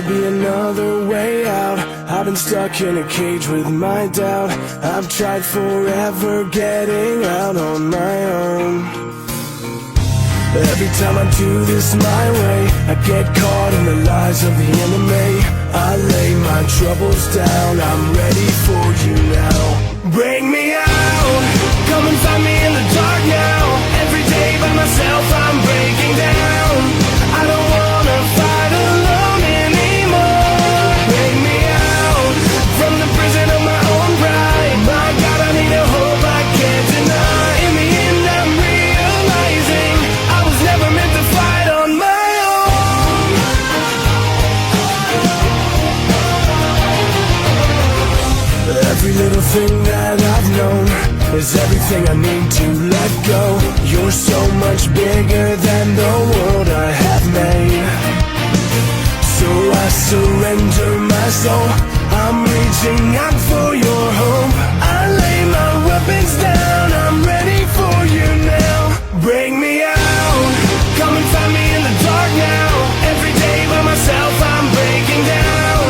gotta be another way out. I've been stuck in a cage with my doubt. I've tried forever getting out on my own. Every time I do this my way, I get caught in the lies of the enemy. I lay my troubles down, I'm ready for you now. Bring me out, come and find me in the dark now. Every day by myself I'm breaking down. I don't wanna fight alone anymore. Bring me out from the prison of my own pride. My God, I need a hope I can't deny. In the end I'm realizing I was never meant to fight on my own. Every little thing that I've known is everything I need to let go. You're so much bigger than the world I have made. So I surrender my soul. I'm reaching out for your hope. I lay my weapons down, I'm ready for you now. Bring me out, come and find me in the dark now. Every day by myself I'm breaking down.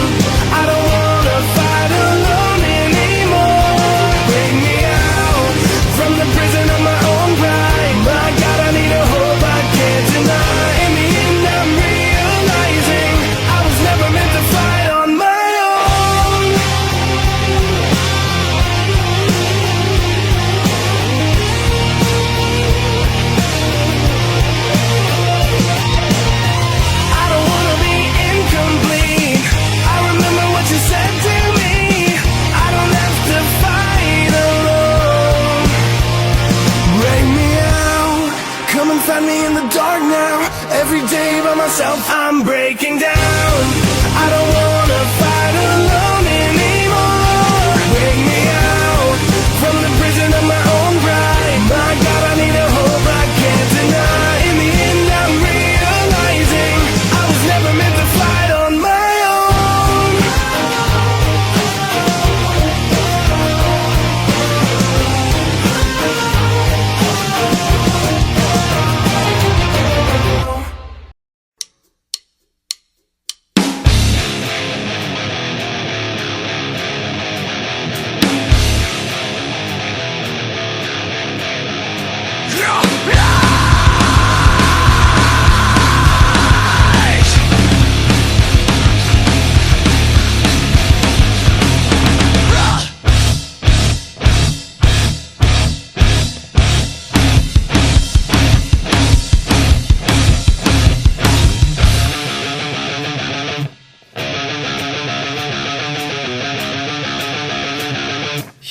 I don't wanna fight alone anymore. Bring me out from the prison of my own pride. My God, I need a hope I can't deny. In the end I'm realizing I was never meant to fight on my own. I don't wanna be incomplete. I remember what you said to me. I don't have to fight alone. Bring me out, come and find me in the dark now. Every day by myself I'm breaking down. I don't wanna fight alone anymore. Bring me out from the prison of my own pride. My God, I need a hope I can't deny. In the end I'm realizing I was never meant to fight on my own.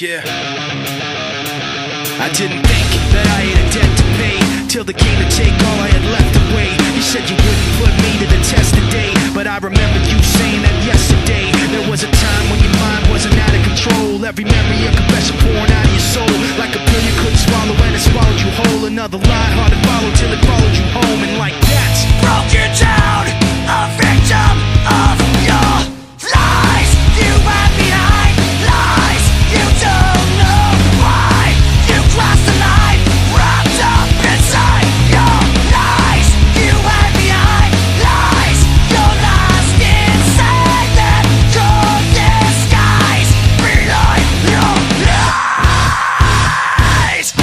Yeah. I didn't think that I had a debt to pay till they came to take all I had left away. You said you wouldn't put me to the test today, but I remember you saying that yesterday. There was a time when your mind wasn't out of control. Every memory a confession pouring out of your soul, like a pill you couldn't swallow and it swallowed you whole. Another lie hard to follow till it followed you home, and like that broke you down, a victim of your lies. You had behind lies. You don't know why you crossed the line, wrapped up inside your lies. You hide behind lies. You're lost inside that cold disguise. Behind your lies.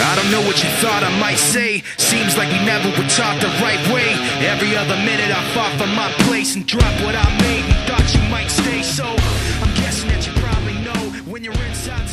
I don't know what you thought I might say. Seems like we never were taught the right way. Every other minute I fought for my place and dropped what I made and thought you might stay. So I'm guessing that you probably know when you're inside.